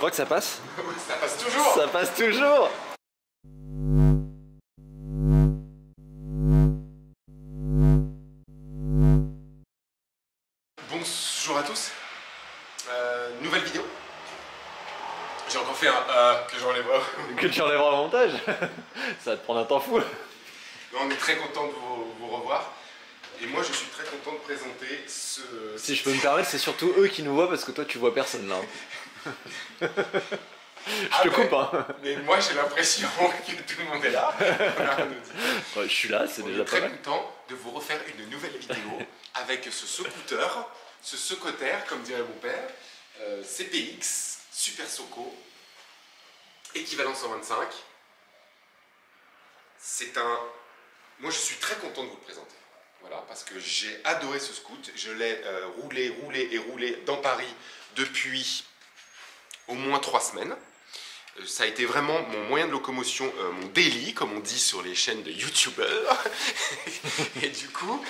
crois que ça passe? Ça passe toujours. Ça passe toujours. Bonjour à tous. Nouvelle vidéo. J'ai encore fait un que j'enlèverai. Que tu enlèveras au montage. Ça va te prendre un temps fou. Mais on est très content de vous revoir. Et moi je suis très content de présenter ce... Si je peux me permettre, c'est surtout eux qui nous voient parce que toi tu vois personne là. Je te coupe hein. Mais moi j'ai l'impression que tout le monde est là. Ouais, je suis là, c'est déjà pas mal. On est très content de vous refaire une nouvelle vidéo avec ce scooter, ce secoter comme dirait mon père, CPX, Super Soco, équivalent 125. C'est un... Moi je suis très content de vous le présenter. Voilà, parce que j'ai adoré ce scoot. Je l'ai roulé dans Paris depuis au moins 3 semaines. Ça a été vraiment mon moyen de locomotion, mon daily, comme on dit sur les chaînes de youtubeurs. Et du coup,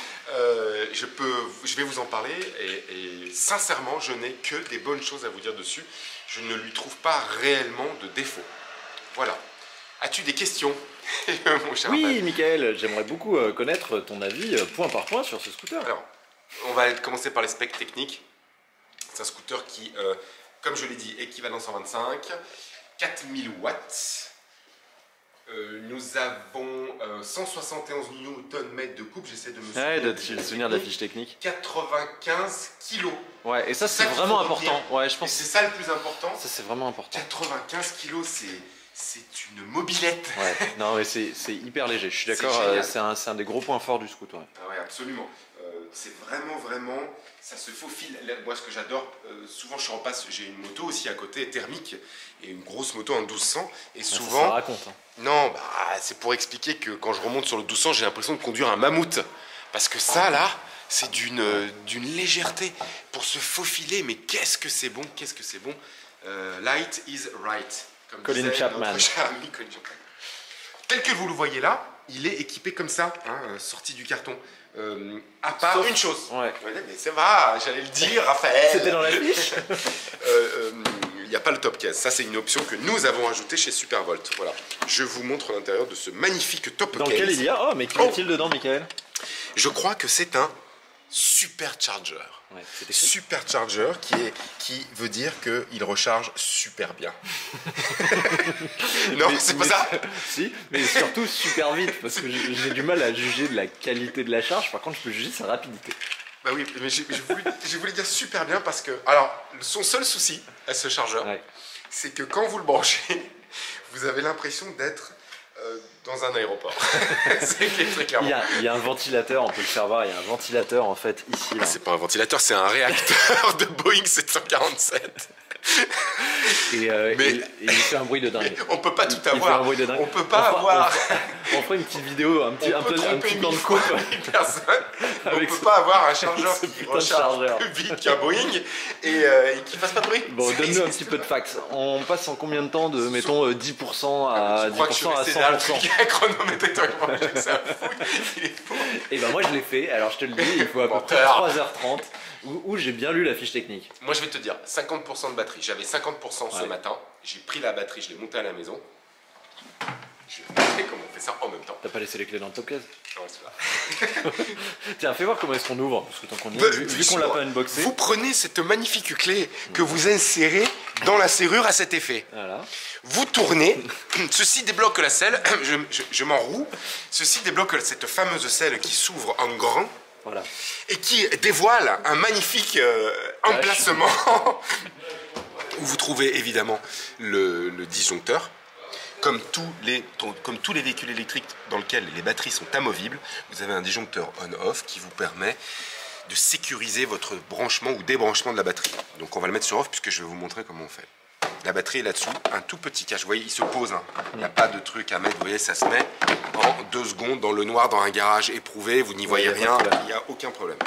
je vais vous en parler et sincèrement, je n'ai que des bonnes choses à vous dire dessus. Je ne lui trouve pas réellement de défaut. Voilà. As-tu des questions, mon cher Oui, Raphaël? Mickaël, j'aimerais beaucoup connaître ton avis point par point sur ce scooter. Alors, on va commencer par les specs techniques. C'est un scooter qui, comme je l'ai dit, équivalent 125, 4000 watts. Nous avons 171 Nm de coupe, j'essaie de me Ouais, souvenir. j'ai le souvenir de la fiche technique. 95 kg. Ouais, et ça c'est qu'il vraiment faut important. retenir. Ouais, je Et pense c'est ça le plus important. que ça c'est vraiment important. 95 kg, c'est une mobilette. Ouais, non mais c'est hyper léger, je suis C'est d'accord, génial. c'est un des gros points forts du scooter. Ouais. Ah ouais, absolument. C'est vraiment, ça se faufile. Là, moi, ce que j'adore, souvent je suis en passe, j'ai une moto aussi à côté, thermique, et une grosse moto en 1200. Et souvent, Ça raconte. Hein. non, bah, c'est pour expliquer que quand je remonte sur le 1200, j'ai l'impression de conduire un mammouth. Parce que ça, là, c'est d'une légèreté pour se faufiler. Mais qu'est-ce que c'est bon, qu'est-ce que c'est bon. Light is right. Comme Colin disait Chapman. notre cher ami Colin Chapman. Tel que vous le voyez là, il est équipé comme ça, hein, sorti du carton. À part Sauf une chose. Ouais. Mais ça va, j'allais le dire, Raphaël. C'était dans la fiche. Il n'y a pas le top case. Ça, c'est une option que nous avons ajoutée chez Supervolt. Voilà. Je vous montre l'intérieur de ce magnifique top Dans case. lequel il y a... Oh, mais qu'y a-t-il dedans, Mickaël? Je crois que c'est un supercharger. Ouais, c'était Supercharger qui veut dire qu'il recharge super bien. Non, c'est pas ça. Si, mais surtout super vite, parce que j'ai du mal à juger de la qualité de la charge, par contre je peux juger sa rapidité. Bah oui, mais je voulais dire super bien parce que... Alors, son seul souci à ce chargeur, Ouais. c'est que quand vous le branchez, vous avez l'impression d'être dans un aéroport. C'est très clairement. Il y a un ventilateur, on peut le faire voir, il y a un ventilateur en fait ici. Là. C'est pas un ventilateur, c'est un réacteur de Boeing 747. Et il fait un bruit de dingue. On peut pas tout Il fait avoir. un bruit de dingue. On peut pas avoir. On fera une petite vidéo, un petit plan de coupe. Personne. On Avec peut ce- pas avoir un chargeur ce qui putain de recharge chargeur. plus vite qu'un Boeing et qui fasse pas de bruit. Bon, donne-nous un petit peu de fax. On passe en combien de temps de, mettons, 10% à Je crois que je suis 10% à resté dans le 100%? truc à chronométrer toi, c'est un fou. Il est fou. Et ben moi je l'ai fait, alors je te le dis, il faut à peu près Menteur. 3h30 où j'ai bien lu la fiche technique. Moi, je vais te dire, 50% de batterie. J'avais 50% ce Ouais. matin. J'ai pris la batterie, je l'ai montée à la maison. Je vais vous montrer comment on fait ça en même temps. T'as pas laissé les clés dans le top case? Non, c'est là. Tiens, fais voir comment est-ce qu'on ouvre, parce que tant qu'on y Bah, est, vu qu'on l'a pas unboxé. Vous prenez cette magnifique clé que vous insérez dans la serrure à cet effet. Voilà. Vous tournez, ceci débloque la selle, je m'enroue, ceci débloque cette fameuse selle qui s'ouvre en grand Voilà. et qui dévoile un magnifique emplacement où vous trouvez évidemment le disjoncteur. Comme tous les véhicules électriques dans lesquels les batteries sont amovibles, vous avez un disjoncteur on-off qui vous permet de sécuriser votre branchement ou débranchement de la batterie. Donc on va le mettre sur off puisque je vais vous montrer comment on fait. La batterie est là-dessous, un tout petit cache. Vous voyez, il se pose. Hein. Il n'y a pas de truc à mettre. Vous voyez, ça se met en 2 secondes dans le noir, dans un garage éprouvé. Vous n'y voyez y a rien. pas de problème. Il n'y a aucun problème.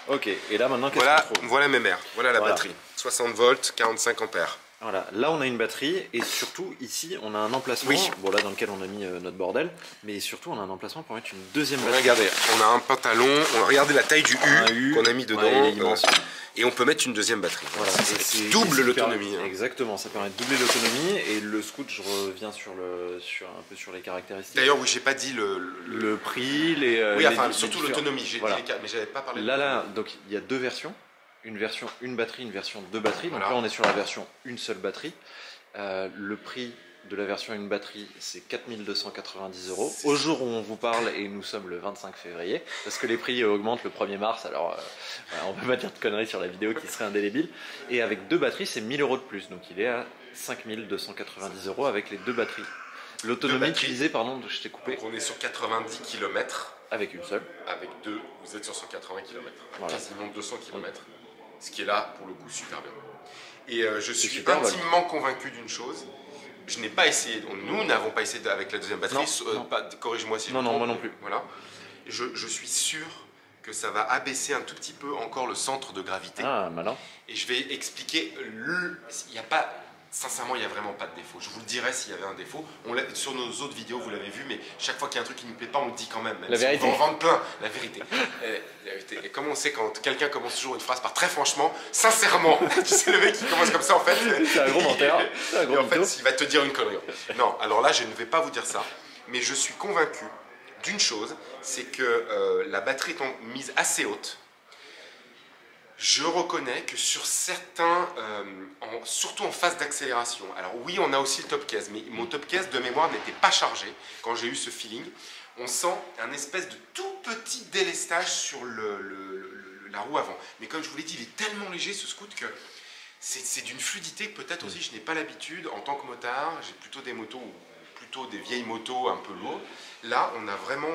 Ok, et là maintenant qu'est-ce Voilà, qu'on trouve? voilà mes mères. Voilà la Voilà. batterie. 60 volts, 45 ampères. Voilà, là on a une batterie et surtout ici on a un emplacement, Oui. bon là dans lequel on a mis notre bordel, mais surtout on a un emplacement pour mettre une deuxième batterie. Regardez, on a un pantalon, on a regardé la taille du U qu'on a mis dedans, ouais, il est immense. et on peut mettre une deuxième batterie. Voilà, Ça double l'autonomie. Hein. Exactement, ça permet de doubler l'autonomie et le scoot, je reviens un peu sur les caractéristiques. D'ailleurs, oui, j'ai pas dit le prix, oui, enfin, les surtout l'autonomie, j'ai voilà. dit mais j'avais pas parlé. Là, donc il y a deux versions. Une version une batterie, une version deux batteries. Donc voilà. là on est sur la version une seule batterie. Le prix de la version une batterie c'est 4 290 €. Au jour où on vous parle, et nous sommes le 25 février, parce que les prix augmentent le 1er mars, alors voilà, on peut pas dire de conneries sur la vidéo qui serait indélébile. Et avec deux batteries c'est 1000 € de plus, donc il est à 5 290 € avec les deux batteries. L'autonomie utilisée, pardon, je t'ai coupé. Donc on est sur 90 km. Avec une seule. Avec deux, vous êtes sur 180 km. Voilà. Quasiment 200 km. Ce qui est là, pour le coup, super bien. Et je suis super, intimement convaincu d'une chose. Je n'ai pas essayé, nous n'avons pas essayé avec la deuxième batterie. Corrige-moi si je me trompe. Non, moi non plus. Voilà. Je suis sûr que ça va abaisser un tout petit peu encore le centre de gravité. Ah, malin. Et je vais expliquer, il n'y a pas... Sincèrement, il n'y a vraiment pas de défaut. Je vous le dirais s'il y avait un défaut. Sur nos autres vidéos, vous l'avez vu, mais chaque fois qu'il y a un truc qui ne nous plaît pas, on le dit quand même. La vérité. On va en vendre plein. La vérité. La vérité. Et comment on sait quand quelqu'un commence toujours une phrase par très franchement, sincèrement, tu sais, le mec qui commence comme ça, en fait. C'est un gros menteur. Et en fait, il va te dire une connerie. Non, alors là, je ne vais pas vous dire ça, mais je suis convaincu d'une chose, c'est que la batterie est mise assez haute. Je reconnais que sur certains, surtout en phase d'accélération, alors oui, on a aussi le top case, mais mon top case de mémoire n'était pas chargé quand j'ai eu ce feeling. On sent un espèce de tout petit délestage sur la roue avant. Mais comme je vous l'ai dit, il est tellement léger ce scoot que c'est d'une fluidité que peut-être aussi je n'ai pas l'habitude. En tant que motard, j'ai plutôt des motos, ou plutôt des vieilles motos un peu lourdes. Là, on a vraiment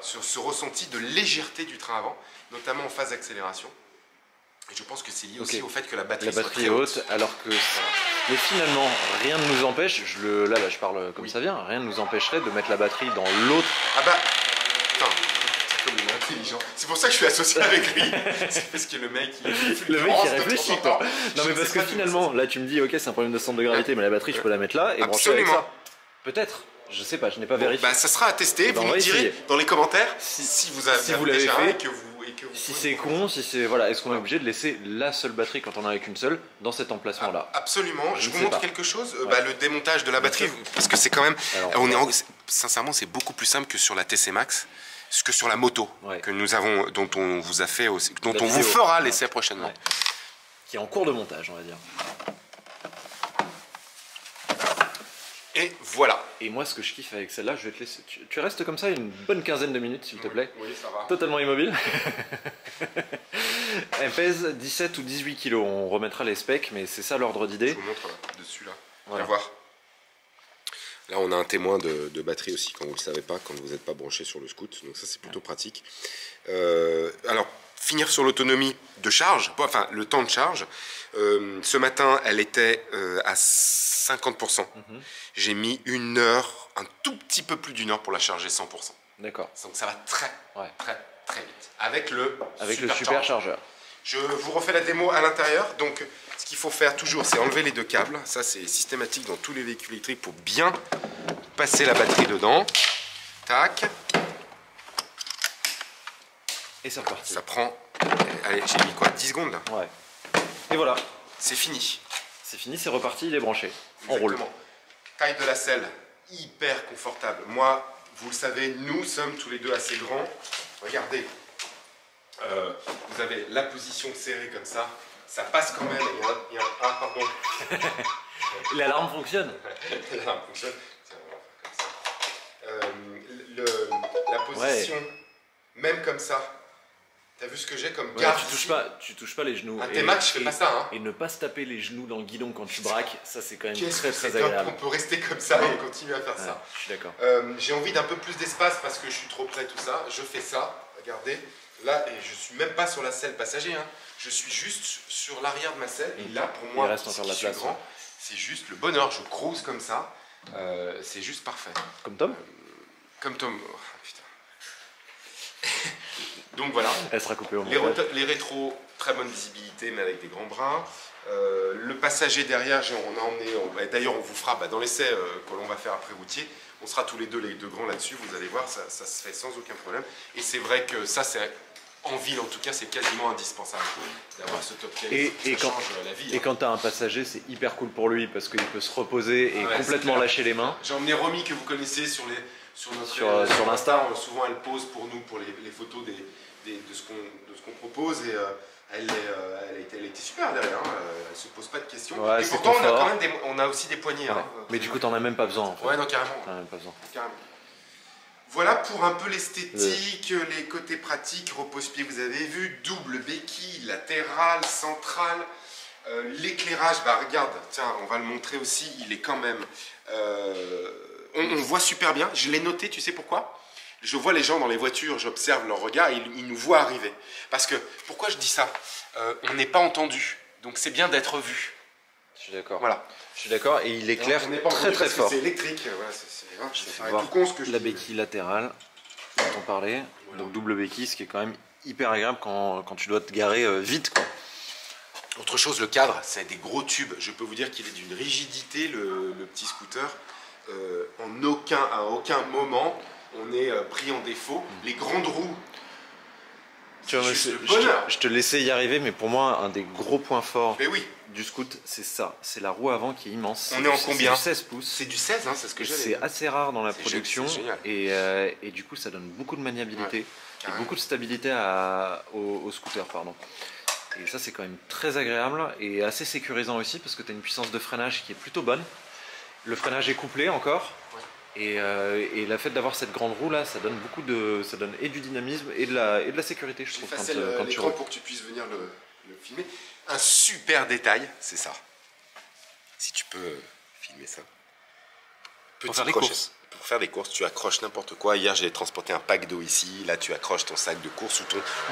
ce ressenti de légèreté du train avant, notamment en phase d'accélération. Et je pense que c'est lié aussi au fait que la batterie est haute, alors que... Mais finalement, rien ne nous empêche, là je parle comme ça vient, rien ne nous empêcherait de mettre la batterie dans l'autre... Ah bah... Putain, c'est comme il est intelligent. C'est pour ça que je suis associé avec lui. C'est parce que le mec, qui réfléchit, quoi. Non mais parce que finalement, là tu me dis, ok, c'est un problème de centre de gravité, mais la batterie, je peux la mettre là et brancher avec ça. Peut-être. Je sais pas, je n'ai pas vérifié. Bah, ça sera à tester. Vous me direz dans les commentaires si vous l'avez déjà fait et que vous si c'est con, si c'est voilà, est-ce qu'on est obligé de laisser la seule batterie quand on en a qu'une seule dans cet emplacement-là? Absolument. Je vous montre quelque chose. Le démontage de la batterie, parce que c'est quand même. Sincèrement, c'est beaucoup plus simple que sur la TC Max, que sur la moto que nous avons, dont on vous a fait, dont on vous fera l'essai prochainement. Qui est en cours de montage, on va dire. Et voilà. Et moi, ce que je kiffe avec celle-là, je vais te laisser. Tu restes comme ça une bonne quinzaine de minutes, s'il te plaît. Oui, ça va. Totalement immobile. Elle pèse 17 ou 18 kg. On remettra les specs, mais c'est ça l'ordre d'idée. Je vous montre là, dessus là. Voilà. Viens voir. Là, on a un témoin de batterie aussi, quand vous ne le savez pas, quand vous n'êtes pas branché sur le scoot. Donc ça, c'est plutôt pratique. Alors, finir sur l'autonomie de charge, enfin le temps de charge. Ce matin, elle était à 50%. J'ai mis une heure, un tout petit peu plus d'une heure pour la charger 100%. D'accord. Donc ça va très vite. Avec le superchargeur. Je vous refais la démo à l'intérieur. Donc ce qu'il faut faire toujours, c'est enlever les deux câbles. Ça, c'est systématique dans tous les véhicules électriques pour bien passer la batterie dedans. Tac. Et c'est reparti. Ça prend... Allez, j'ai mis quoi, 10 secondes là. Ouais. Et voilà. C'est fini. C'est fini, c'est reparti, il est branché. Exactement. On roule. Taille de la selle, hyper confortable. Moi, vous le savez, nous sommes tous les deux assez grands. Regardez. Vous avez la position serrée comme ça. Ça passe quand même. Il y a un... Ah, pardon. L'alarme fonctionne. L'alarme fonctionne. Tiens, on va faire comme ça. La position, même comme ça. T'as vu ce que j'ai comme garde? Tu touches pas les genoux. Un T-Max, je fais pas ça. Hein. Et ne pas se taper les genoux dans le guidon quand tu braques, ça c'est quand même très agréable. On peut rester comme ça et continuer à faire ça. Je suis d'accord. J'ai envie d'un peu plus d'espace parce que je suis trop près, tout ça. Je fais ça, regardez. Là, et je suis même pas sur la selle passager. Hein. Je suis juste sur l'arrière de ma selle. Et là, pour moi, il reste encore de la place. C'est juste le bonheur. Je cruise comme ça. C'est juste parfait. Comme Tom Comme Tom. Oh, putain. Donc voilà. Elle sera coupée au montage. Les rétros, très bonne visibilité, mais avec des grands bras. Le passager derrière, on a emmené, d'ailleurs on vous fera dans l'essai que l'on va faire après routier, on sera tous les deux grands là-dessus, vous allez voir, ça se fait sans aucun problème. Et c'est vrai que ça, en ville en tout cas, c'est quasiment indispensable d'avoir ce top case, ça change la vie. Et quand tu as un passager, c'est hyper cool pour lui parce qu'il peut se reposer et complètement lâcher les mains. J'ai emmené Romy que vous connaissez sur l'Insta. Souvent elle pose pour nous, pour les photos de ce qu'on propose et elle a été super derrière, hein. Elle se pose pas de questions. Ouais, et pourtant on a quand même on a aussi des poignées. Ouais. Hein. Mais du coup t'en as même pas besoin en fait. Ouais, non, carrément. T'en as même pas besoin. Carrément. Voilà pour un peu l'esthétique, les côtés pratiques, repose-pied vous avez vu, double béquille, latérale, centrale, l'éclairage, regarde, tiens on va le montrer aussi, il est quand même, on voit super bien, je l'ai noté, tu sais pourquoi? Je vois les gens dans les voitures, j'observe leur regard et ils nous voient arriver. Parce que, pourquoi je dis ça? On n'est pas entendu, donc c'est bien d'être vu. Je suis d'accord. Voilà. Je suis d'accord et il éclaire très fort. C'est électrique, voilà, c'est tout con ce que je dis. La béquille latérale, dont on parlait, voilà. Donc double béquille, ce qui est quand même hyper agréable quand tu dois te garer vite, quoi. Autre chose, le cadre, c'est des gros tubes. Je peux vous dire qu'il est d'une rigidité, le petit scooter. À aucun moment, on est pris en défaut. Les grandes roues, tu vois, je te laissais y arriver, mais pour moi, un des gros points forts du scoot, c'est ça. C'est la roue avant qui est immense. On est en combien? C'est du 16 pouces. C'est du 16, hein, c'est ce que j'allais dire. C'est assez rare dans la production. Et du coup, ça donne beaucoup de maniabilité et beaucoup de stabilité au scooter. Pardon. Et ça, c'est quand même très agréable et assez sécurisant aussi parce que tu as une puissance de freinage qui est plutôt bonne. Le freinage est couplé encore. Et le fait d'avoir cette grande roue là, ça donne ça donne et du dynamisme et de la sécurité, je trouve. Quand tu roules pour que tu puisses venir le filmer. Un super détail, c'est ça. Si tu peux filmer ça. Pour faire des courses. Pour faire des courses, tu accroches n'importe quoi. Hier, j'ai transporté un pack d'eau ici. Là, tu accroches ton sac de course ou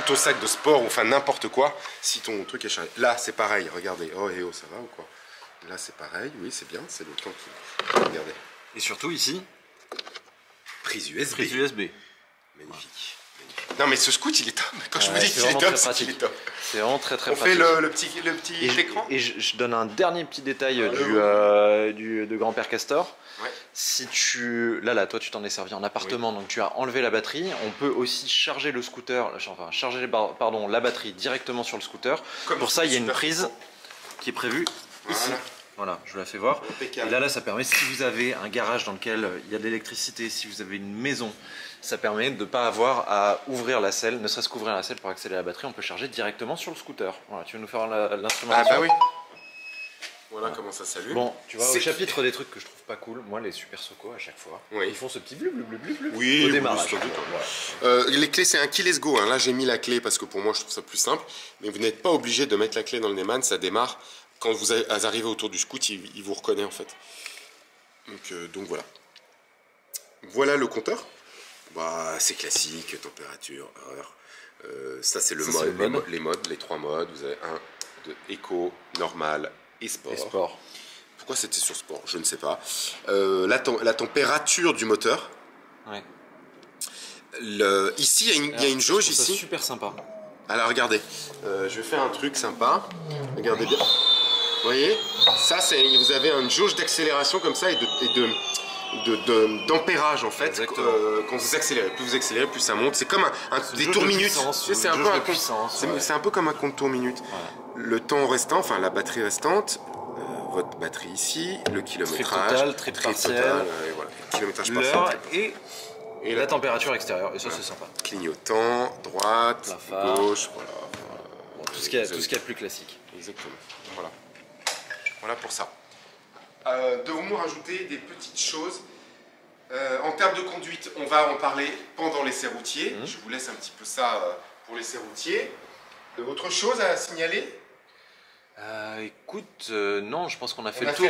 ton sac de sport, ou enfin n'importe quoi. Si ton truc est chargé. Là, c'est pareil. Regardez. Oh, ça va ou quoi? Là, c'est pareil. Oui, c'est bien. C'est le temps qui. Regardez. Et surtout ici, prise USB. Prise USB. Magnifique. Non mais ce scoot il est top. Quand je vous dis qu'il est top, c'est qu'il est top. C'est vraiment très pratique. On fait le petit écran. Et je donne un dernier petit détail de Grand-Père Castor. Ouais. Si là, toi tu t'en es servi en appartement, donc tu as enlevé la batterie. On peut aussi charger le scooter, charger la batterie directement sur le scooter. Pour ça, il y a une prise qui est prévue ici. Voilà, je vous la fais voir. Et là, ça permet, si vous avez un garage dans lequel il y a de l'électricité, si vous avez une maison, ça permet de ne pas avoir à ouvrir la selle, ne serait-ce qu'ouvrir la selle pour accéder à la batterie, on peut charger directement sur le scooter. Voilà, tu veux nous faire l'instrumentation? Ah bah oui. Voilà comment ça s'allume. Bon, tu vois, au chapitre des trucs que je trouve pas cool, moi les Super Soco à chaque fois, ils font ce petit bleu au démarrage. Les clés c'est un key let's go, hein. Là j'ai mis la clé parce que pour moi je trouve ça plus simple, mais vous n'êtes pas obligé de mettre la clé dans le Neyman, ça démarre. Quand vous arrivez autour du scoot, il vous reconnaît en fait. Donc voilà. Voilà le compteur. C'est classique, température, heure. Ça c'est les modes, les 3 modes. Vous avez 1, 2, éco, normal et sport. Pourquoi c'était sur sport? Je ne sais pas. La température du moteur. Ouais. Ici, il y a une jauge ici. C'est super sympa. Alors regardez, je vais faire un truc sympa. Regardez bien. Vous voyez, ça vous avez une jauge d'accélération comme ça et d'ampérage en fait. Quand vous accélérez, plus vous accélérez, plus ça monte. C'est comme des tours minutes. C'est un peu comme un compte tour minute. Ouais. Le temps restant, enfin la batterie restante, votre batterie ici, le kilométrage, trip partiel, voilà, kilométrage l'heure et la température extérieure. Et ça c'est sympa. Clignotant, droite, gauche, voilà. Bon, tout ce qu'il y a de plus classique. Exactement. Voilà pour ça. Devons-nous rajouter des petites choses? En termes de conduite, on va en parler pendant l'essai routier. Je vous laisse un petit peu ça pour l'essai routier. Autre chose à signaler? Écoute, non, je pense qu'on a fait le tour.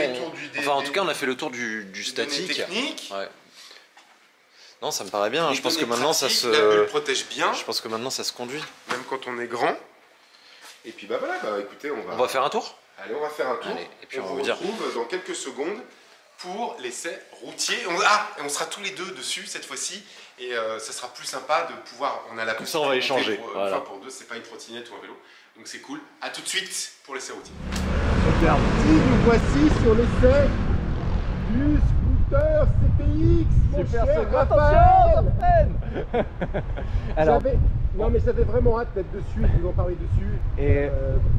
En tout cas, on a fait le tour du statique. Technique. Ouais. Non, ça me paraît bien. Je pense que maintenant ça se. La bulle protège bien. Je pense que maintenant ça se conduit. Même quand on est grand. Et puis voilà, écoutez, on va faire un tour. Allez, on va faire un tour. Allez, et puis on vous retrouve dans quelques secondes pour l'essai routier. On sera tous les deux dessus cette fois-ci. Et ça sera plus sympa de pouvoir. On a la possibilité. Ça, on va échanger. Pour deux, c'est pas une trottinette ou un vélo. Donc c'est cool. A tout de suite pour l'essai routier. superbe. Nous voici sur l'essai du scooter CPX, mon Super, cher c'est Raphaël. Alors, Non mais j'avais vraiment hâte d'être dessus et de vous en parler dessus. Et-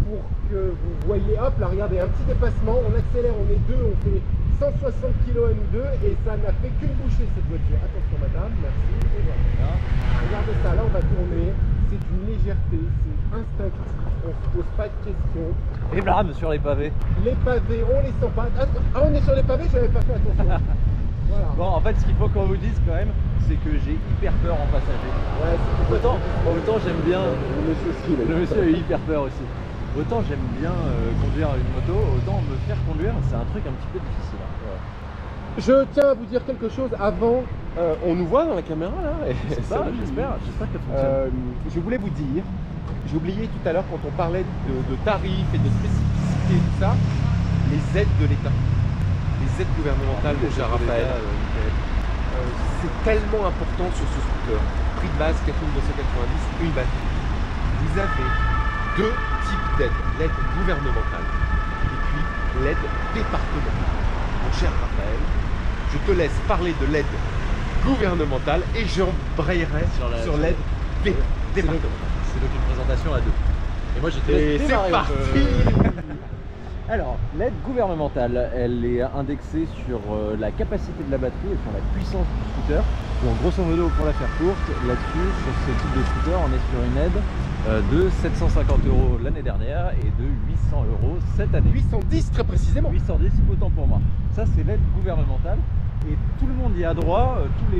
Pour que vous voyez, hop là regardez, un petit dépassement, on accélère, on est deux, on fait 160 kg à nous deux et ça n'a fait qu'une bouchée cette voiture. Attention madame, merci. Et voilà. Regardez ça, là on va tourner, c'est une légèreté, c'est instinctif, on se pose pas de questions. et blâme sur les pavés. Les pavés, on les sent pas. Ah on est sur les pavés, j'avais pas fait attention. Voilà. Bon, en fait, ce qu'il faut qu'on vous dise quand même, c'est que j'ai hyper peur en passager. Ouais, c'est Autant j'aime bien. le monsieur aussi. Le monsieur a eu hyper peur aussi. Autant j'aime bien conduire une moto, autant me faire conduire, c'est un truc un petit peu difficile. Hein. Je tiens à vous dire quelque chose avant. On nous voit dans la caméra là. C'est ça, j'espère qu'elle fonctionne. Je voulais vous dire, j'ai oublié tout à l'heure quand on parlait de tarifs et de spécificité et tout ça, les aides de l'État, les aides gouvernementales, mon cher Raphaël. C'est tellement important sur ce scooter. Prix de base 4290, une batterie. Vous avez deux types d'aides, l'aide gouvernementale et puis l'aide départementale. Mon cher Raphaël, je te laisse parler de l'aide gouvernementale et j'embrayerai sur l'aide départementale. C'est donc une présentation à deux. Et moi je te Et laisse c'est démarrer un parti. peu. Alors, l'aide gouvernementale, elle est indexée sur la capacité de la batterie et sur la puissance du scooter. Donc grosso modo, pour la faire courte, là-dessus, sur ce type de scooter, on est sur une aide de 750 € l'année dernière et de 800 € cette année. 810 très précisément. 810, autant pour moi. Ça, c'est l'aide gouvernementale et tout le monde y a droit, tous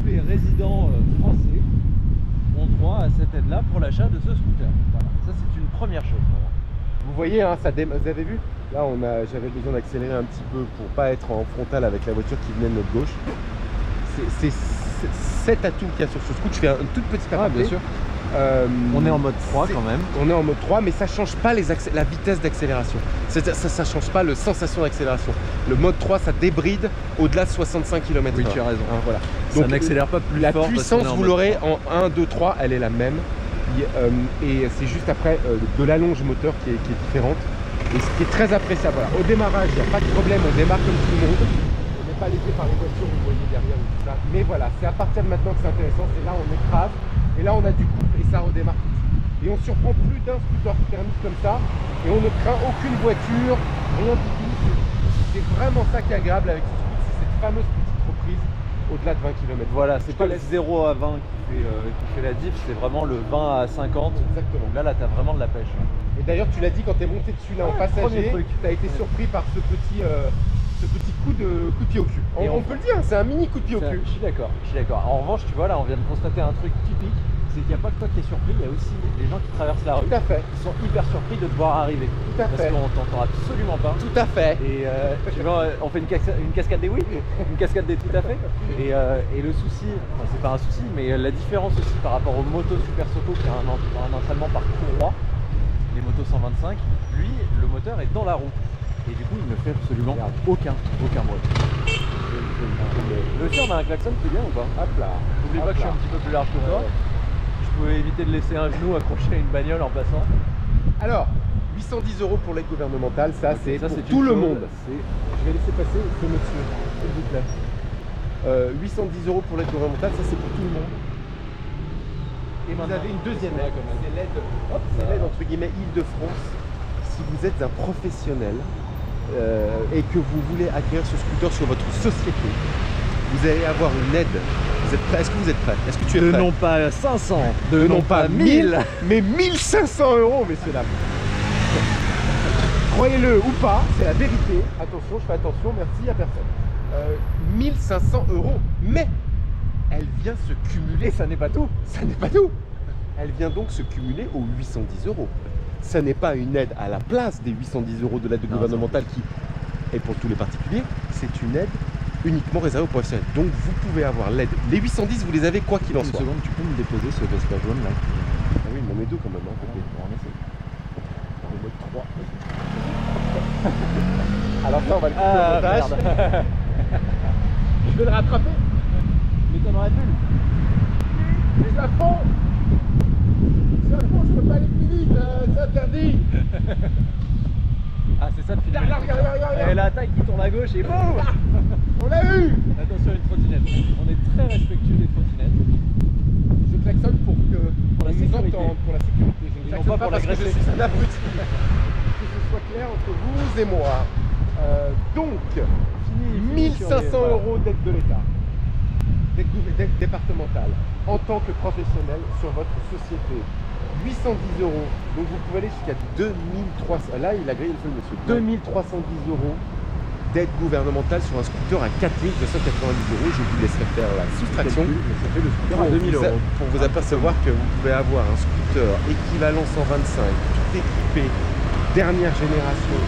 les résidents français ont droit à cette aide-là pour l'achat de ce scooter. Voilà, ça c'est une première chose pour moi. Vous voyez, hein, vous avez vu? Là, j'avais besoin d'accélérer un petit peu pour pas être en frontal avec la voiture qui venait de notre gauche. C'est cet atout qu'il y a sur ce scooter. Je fais une toute petite aparté. bien sûr. On est en mode 3 quand même. On est en mode 3, mais ça change pas la vitesse d'accélération. Ça change pas la sensation d'accélération. Le mode 3, ça débride au-delà de 65 km/h. Oui, tu as raison. Hein, voilà. Ça n'accélère pas plus la fort. puissance, vous l'aurez en 1, 2, 3, elle est la même. Et c'est juste après de l'allonge moteur qui est différente. Et ce qui est très appréciable. Voilà. Au démarrage, il n'y a pas de problème, on démarre comme tout le monde. On n'est pas lésé par les voitures, vous voyez derrière tout ça. Mais voilà, c'est à partir de maintenant que c'est intéressant. C'est là on écrase. Et là on a du couple et ça redémarre tout de suite. Et on surprend plus d'un scooter thermique comme ça. Et on ne craint aucune voiture, rien du tout. C'est vraiment ça qui est agréable avec ce scooter. C'est cette fameuse petite reprise au-delà de 20 km. Voilà, c'est pas le 0 à 20 qui fait la diff, c'est vraiment le 20 à 50. Exactement. Donc là, t'as vraiment de la pêche. Et d'ailleurs, tu l'as dit quand tu es monté dessus là en passager, premier truc. tu as été surpris par ce petit coup de pied au cul. Et On peut le dire, c'est un mini coup de pied au cul. Je suis d'accord, En revanche, tu vois là, on vient de constater un truc typique, c'est qu'il n'y a pas que toi qui es surpris, il y a aussi les gens qui traversent la rue. Tout à fait. Qui sont hyper surpris de te voir arriver. Tout à Parce fait. qu'on t'entend absolument pas. Tout à fait. Et tu vois, on fait une cascade des oui, une cascade des tout à fait. Et le souci, enfin, c'est pas un souci, mais la différence aussi par rapport aux motos Super Soco qui a un entraînement par courroie, les motos 125, lui, le moteur est dans la roue. Et du coup, il ne fait absolument aucun bruit. Le chien, on a un klaxon, c'est bien ou pas? Hop là. N'oublie pas que je suis un petit peu plus large que toi. Je pouvais éviter de laisser un genou accroché à une bagnole en passant. Alors, 810 € pour l'aide gouvernementale, ça Ok, c'est ça, pour c'est tout une le chose, monde. Je vais laisser passer ce monsieur, s'il vous plaît. 810 € pour l'aide gouvernementale, ça c'est pour tout le monde. Et vous avez une deuxième aide, c'est l'aide entre guillemets Île-de-France. Si vous êtes un professionnel et que vous voulez acquérir ce scooter sur votre société, vous allez avoir une aide. Vous êtes prêts? Est-ce que vous êtes prêts? Est-ce que tu es prêt? Non pas 500, non pas 1000, mais 1500 €, messieurs dames. Croyez-le ou pas, c'est la vérité. Attention, je fais attention, merci à personne. 1500 €, mais elle vient se cumuler. Et ça n'est pas tout. Ça n'est pas tout. Elle vient donc se cumuler aux 810 €. Ça n'est pas une aide à la place des 810 € de l'aide gouvernementale qui est pour tous les particuliers. C'est une aide uniquement réservée aux professionnels. Donc vous pouvez avoir l'aide. Les 810, vous les avez quoi qu'il en soit. Une seconde, tu peux me déposer ce Vespa jaune là Ah oui, il m'en met deux quand même. Hein, on essaie. dans le mode 3. Alors ça, on va le couper au montage. Merde. Je vais le rattraper. Mais t'en aurais plus. Mais à fond. C'est à fond, peux pas aller plus vite, c'est interdit. Ah, c'est ça le film. Regarde. Et la taille qui tourne à gauche et boum. On l'a eu. Attention à une trottinette. On est très respectueux des trottinettes. Je klaxonne pour que la on nous sécurité. entende, pour la sécurité. Je ne Et non klaxonne pas pour parce que je l'agresser. suis un abruti. Que ce soit clair entre vous et moi. Donc, Fini sur les- 1500 voilà. € d'aide de l'État, d'aide départementale, en tant que professionnel sur votre société. 810 €, donc vous pouvez aller jusqu'à 2300, là il a grillé le feu monsieur, 2310 € d'aide gouvernementale sur un scooter à 4290 €. Je vous laisserai faire la soustraction Ça fait le scooter à pour 2000 vous, euros. pour vous apercevoir que vous pouvez avoir un scooter équivalent 125, tout équipé, dernière génération,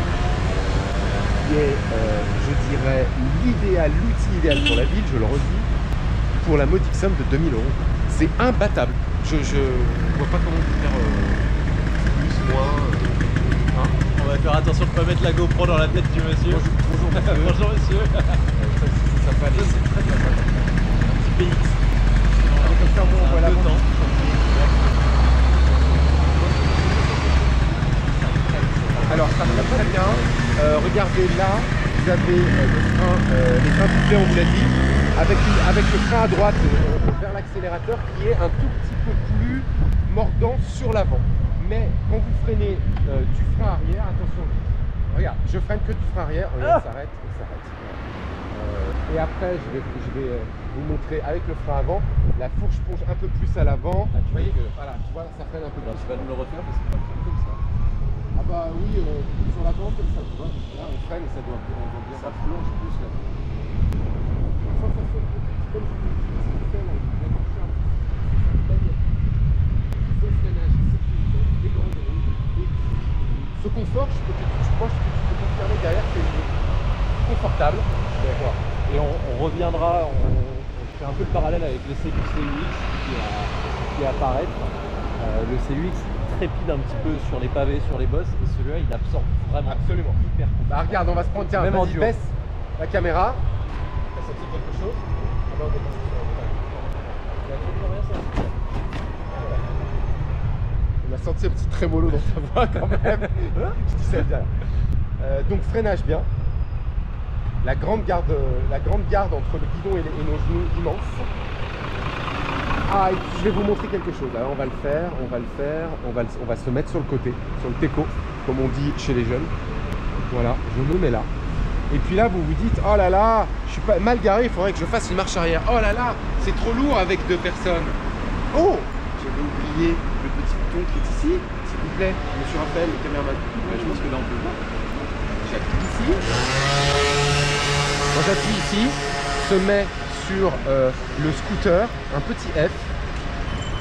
qui est, je dirais, l'idéal, l'outil idéal pour la ville, je le redis, pour la modique somme de 2000 €. C'est imbattable. Je vois pas comment vous faire plus, moins. Hein. On va faire attention de ne pas mettre la GoPro dans la tête du monsieur. Bonjour monsieur. Bonjour monsieur. Ça peut aller, c'est très bien. Un petit PX. Comme ça, on voit la Deux temps. Alors ça va très bien. Regardez là, vous avez les freins couplés, on vous l'a dit, avec le frein à droite vers l'accélérateur qui est un tout petit peu plus mordant sur l'avant. Mais quand vous freinez du frein arrière, attention, regarde, je freine que du frein arrière, regarde, ça s'arrête, il s'arrête. Et après, je vais vous montrer avec le frein avant, la fourche plonge un peu plus à l'avant. Ah, tu Vous voyez vois que- voilà, tu vois, ça freine un peu Alors, plus. tu vas nous le refaire parce qu'on va le faire comme ça. Ah bah oui, sur l'avant comme ça, tu vois. Là on freine et ça doit bien. Ça plonge plus là. Sensation, comme je vous dis, c'est le fait, là, la marche à bagnette. Ce freinage, sécurité, les grandes roues, et ce confort, je crois que tu peux confirmer derrière que c'est confortable. D'accord. Et on reviendra, on fait un peu le parallèle avec le CUX qui apparaît. Le CUX trépide un petit peu sur les pavés, sur les bosses, et celui-là il absorbe vraiment Absolument. hyper confortable. Bah regarde, on va se prendre, tiens, Même en vas-y, duo. baisse la caméra. T'as senti quelque chose? Ah bah, on est parti sur On a senti un petit trémolo dans ta voix quand même. Je dis ça bien. Donc freinage bien. La grande garde entre le guidon et nos genoux immense. Ah, et puis je vais vous montrer quelque chose. Alors on va le faire, on va se mettre sur le côté, sur le teco, comme on dit chez les jeunes. Voilà, je me mets là. Et puis là, vous vous dites, oh là là, je suis pas mal garé, il faudrait que je fasse une marche arrière. Oh là là, c'est trop lourd avec 2 personnes. Oh, j'avais oublié le petit bouton qui est ici, s'il vous plaît, monsieur Raphaël, le caméraman. Je pense que là on peut le voir. J'appuie ici. Quand j'appuie ici, se met sur le scooter un petit F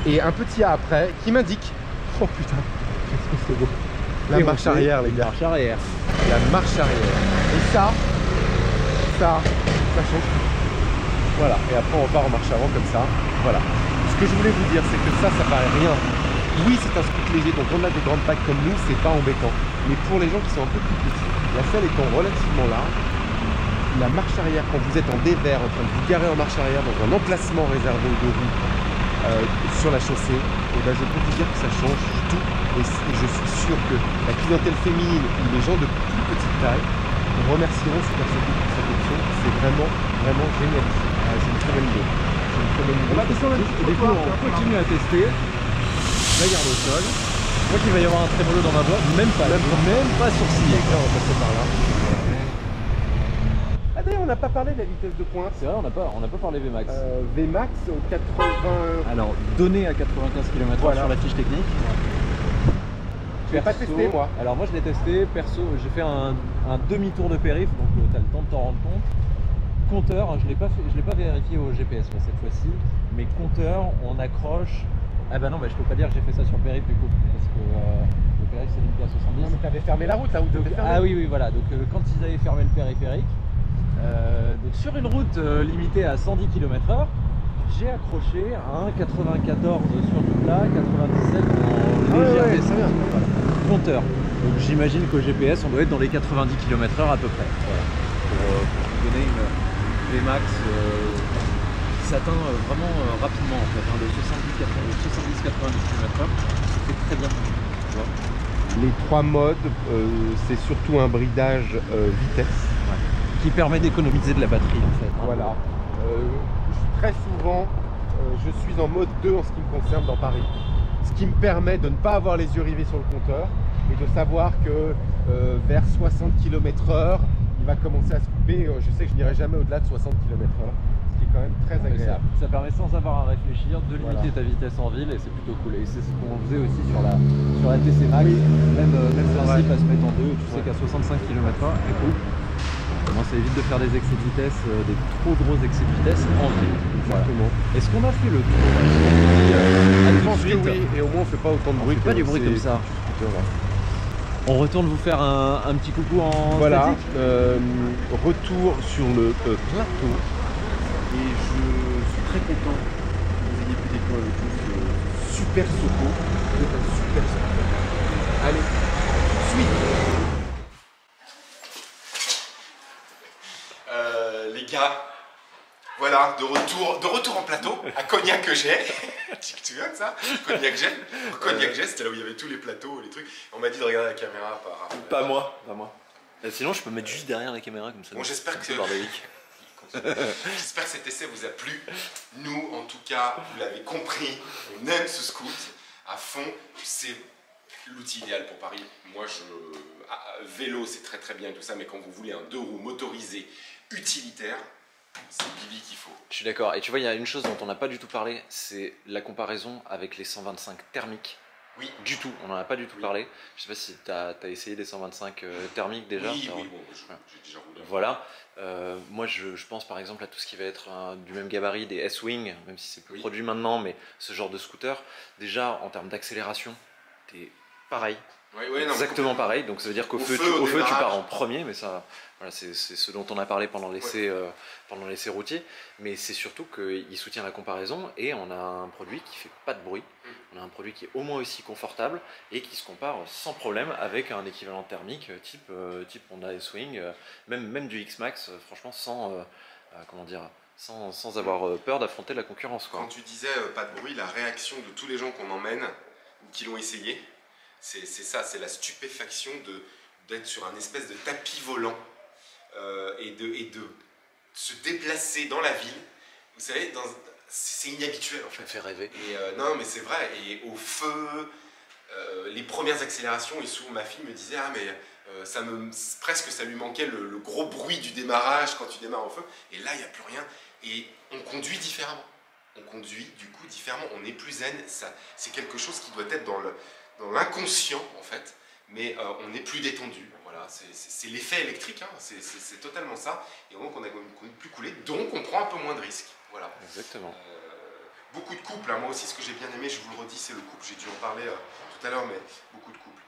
et un petit A après qui m'indique. Oh putain, qu'est-ce que c'est beau. La marche arrière, les gars. Marche arrière. La marche arrière. Et ça change tout. Voilà. Et après on part en marche avant comme ça. Voilà. Ce que je voulais vous dire, c'est que ça paraît rien. Oui, c'est un scooter léger, donc on a des grandes packs comme nous, c'est pas embêtant. Mais pour les gens qui sont un peu plus petits, la selle étant relativement large, la marche arrière, quand vous êtes en dévers, en train de vous garer en marche arrière dans un emplacement réservé aux 2 roues sur la chaussée, et ben je peux vous dire que ça change tout. Et je suis sûr que la clientèle féminine ou les gens de plus petite taille remercieront Super Soco pour cette option. C'est vraiment, vraiment génial. C'est une très bonne idée. On va descendre un petit peu. Du coup, on continue à tester. La garde au sol. Je crois qu'il va y avoir un trémolo dans ma voix. Même pas sourcillé. On va passer par là. Ah d'ailleurs, on n'a pas parlé de la vitesse de pointe. C'est vrai, on n'a pas parlé VMAX. Vmax au 80. Alors, donné à 95 km/h Voilà. sur la fiche technique. Je l'ai pas testé, moi. Alors moi je l'ai testé, perso, j'ai fait un demi-tour de périph, donc tu as le temps de t'en rendre compte. Compteur, je l'ai pas vérifié au GPS moi, cette fois-ci, mais compteur, on accroche. Ah bah non, bah, je peux pas dire que j'ai fait ça sur le périph du coup, parce que le périph c'est limité à 70. Non, mais t'avais fermé la route là où tu devais fermer. Ah oui, voilà, donc quand ils avaient fermé le périphérique, donc sur une route limitée à 110 km/h, j'ai accroché un 94 sur du plat, 97 en légère ouais, descente. c'est bien. Voilà. Compteur. Donc j'imagine qu'au GPS on doit être dans les 90 km/h à peu près. Voilà. Pour vous donner une VMAX s'atteint vraiment rapidement en fait, hein, de 70-90 km/h, ça fait très bien. Tu vois. Les 3 modes, c'est surtout un bridage vitesse. Qui permet d'économiser de la batterie en fait. Hein. Voilà. Très souvent, je suis en mode 2 en ce qui me concerne dans Paris. Ce qui me permet de ne pas avoir les yeux rivés sur le compteur et de savoir que vers 60 km/h, il va commencer à se couper. Je sais que je n'irai jamais au-delà de 60 km/h, ce qui est quand même très agréable. Ça permet sans avoir à réfléchir de limiter ta vitesse en ville et c'est plutôt cool. Et c'est ce qu'on faisait aussi sur la TC Max. Oui. Même principe à se mettre en 2. Tu sais qu'à 65 km/h, c'est cool. Moi, ça évite de faire des excès de vitesse, des trop gros excès de vitesse en ville. Exactement. Voilà. Est-ce qu'on a fait le tour Je pense que oui, et au moins on fait pas autant de bruit. On fait pas du bruit comme ça. On retourne vous faire un petit coucou en voilà, statique. retour sur le plateau. Et je suis très content que vous ayez pu découvrir avec nous ce super Soko. C'est un super Soko. Allez, suite. Les gars, voilà, de retour en plateau, à Cognac-Jet. Tu vois ça? Cognac-Jet, c'était là où il y avait tous les plateaux, les trucs. On m'a dit de regarder la caméra par... Pas moi. Sinon, je peux mettre juste derrière la caméra comme ça. Bon, j'espère que... bordélique. J'espère que cet essai vous a plu. Nous, en tout cas, vous l'avez compris, on aime ce scoot à fond. C'est l'outil idéal pour Paris. Moi, vélo, c'est très très bien et tout ça, mais quand vous voulez un 2 roues motorisé utilitaire, c'est Bibi qu'il faut. Je suis d'accord. Et tu vois, il y a une chose dont on n'a pas du tout parlé, c'est la comparaison avec les 125 thermiques. Oui. Du tout, on n'en a pas du tout parlé. Je sais pas si tu as essayé des 125 thermiques déjà. Oui, bon, j'ai déjà roulé. Voilà. Moi, je pense par exemple à tout ce qui va être du même gabarit des S-Wing, même si c'est plus produit maintenant, mais ce genre de scooter, déjà en termes d'accélération, t'es pareil. Exactement pareil, donc ça veut dire qu'au feu, tu pars en premier, mais ça, voilà, c'est ce dont on a parlé pendant l'essai routier, mais c'est surtout qu'il soutient la comparaison et on a un produit qui fait pas de bruit, on a un produit qui est au moins aussi confortable et qui se compare sans problème avec un équivalent thermique type Honda S-Wing, même du X-Max, franchement sans avoir peur d'affronter la concurrence, quoi. Quand tu disais pas de bruit, la réaction de tous les gens qu'on emmène ou qui l'ont essayé, c'est ça, c'est la stupéfaction d'être sur un espèce de tapis volant et de se déplacer dans la ville. Vous savez, c'est inhabituel en fait. Ça me fait rêver. Et non, mais c'est vrai. Et au feu, les premières accélérations, et souvent ma fille me disait ah mais presque ça lui manquait le gros bruit du démarrage quand tu démarres au feu. Et là, il n'y a plus rien. Et on conduit différemment. On conduit du coup différemment. On est plus zen. C'est quelque chose qui doit être dans l'inconscient en fait, mais on est plus détendu, voilà, c'est l'effet électrique, hein. C'est totalement ça, et donc on a plus coulé, donc on prend un peu moins de risques, voilà. Exactement. Beaucoup de couples, hein. Moi aussi ce que j'ai bien aimé, je vous le redis, c'est le couple, j'ai dû en parler tout à l'heure, mais beaucoup de couples.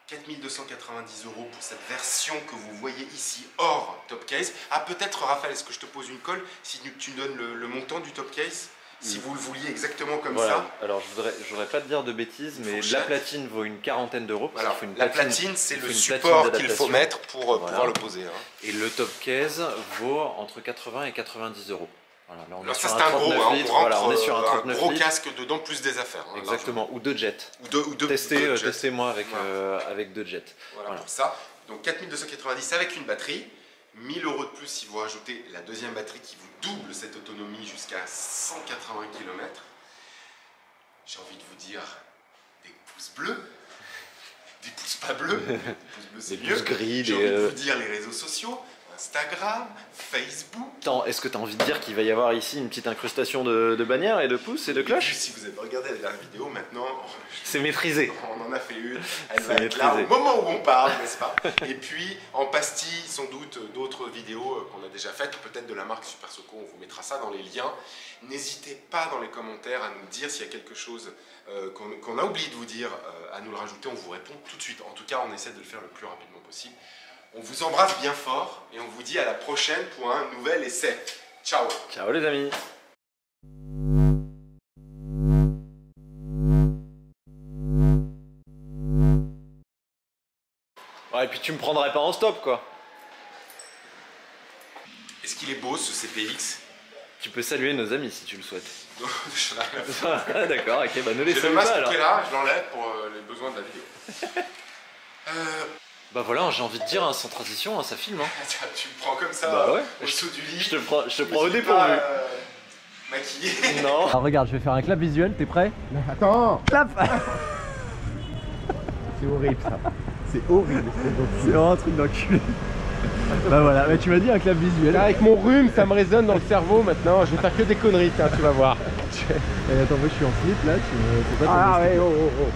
4290 € pour cette version que vous voyez ici, hors top case. Ah peut-être Raphaël, est-ce que je te pose une colle, si tu me donnes le montant du top case? Si vous le vouliez exactement comme ça. Alors je voudrais pas te dire de bêtises, mais la platine vaut une quarantaine d'euros. Voilà. La platine, c'est le support qu'il faut mettre pour pouvoir le poser. Hein. Et le top case vaut entre 80 et 90 €. Voilà, là, alors ça c'est un gros, hein, on est sur un 39 gros litres. Casque dedans, plus des affaires. Hein, exactement, ou deux jets. Testez-moi avec deux jets. Voilà, pour ça. Donc 4290 avec une batterie. 1000 € de plus si vous rajoutez la deuxième batterie qui vous double cette autonomie jusqu'à 180 km. J'ai envie de vous dire des pouces bleus, des pouces pas bleus, des pouces bleus c'est mieux. Gris, j'ai envie de vous dire les réseaux sociaux, Instagram, Facebook. Est-ce que tu as envie de dire qu'il va y avoir ici une petite incrustation de bannières et de pouces et de cloches? Si vous avez regardé la dernière vidéo, maintenant c'est maîtrisé. On en a fait une, elle va être là au moment où on parle, n'est-ce pas? Et puis en pastille, sans doute d'autres vidéos qu'on a déjà faites, peut-être de la marque Super Soko, on vous mettra ça dans les liens. N'hésitez pas dans les commentaires à nous dire s'il y a quelque chose qu'on a oublié de vous dire, à nous le rajouter, on vous répond tout de suite. En tout cas, on essaie de le faire le plus rapidement possible. On vous embrasse bien fort et on vous dit à la prochaine pour un nouvel essai. Ciao! Ciao les amis! Ouais, et puis tu me prendrais pas en stop quoi! Est-ce qu'il est beau ce CPX? Tu peux saluer nos amis si tu le souhaites. Je n'ai rien à faire. Ah, d'accord, ok, bah ne les J'ai le salue masque pas alors. qui est là, je l'enlève pour les besoins de la vidéo. Bah voilà, j'ai envie de dire, hein, sans transition, hein, ça filme. Hein. Tiens, tu me prends comme ça Bah ouais. au-dessous du lit. Je te prends Je au me suis dépourvu. pas, maquillé. Non. Alors regarde, je vais faire un clap visuel, t'es prêt? Attends. Clap. C'est horrible ça. C'est horrible. C'est vraiment un truc d'enculé. Bah voilà, bah, tu m'as dit un clap visuel. Là, avec mon rhume, ça me résonne dans le cerveau maintenant. Je vais faire que des conneries, tiens, tu vas voir. Et attends, moi je suis en slip là, tu me fais pas ton Ah style. ouais, oh.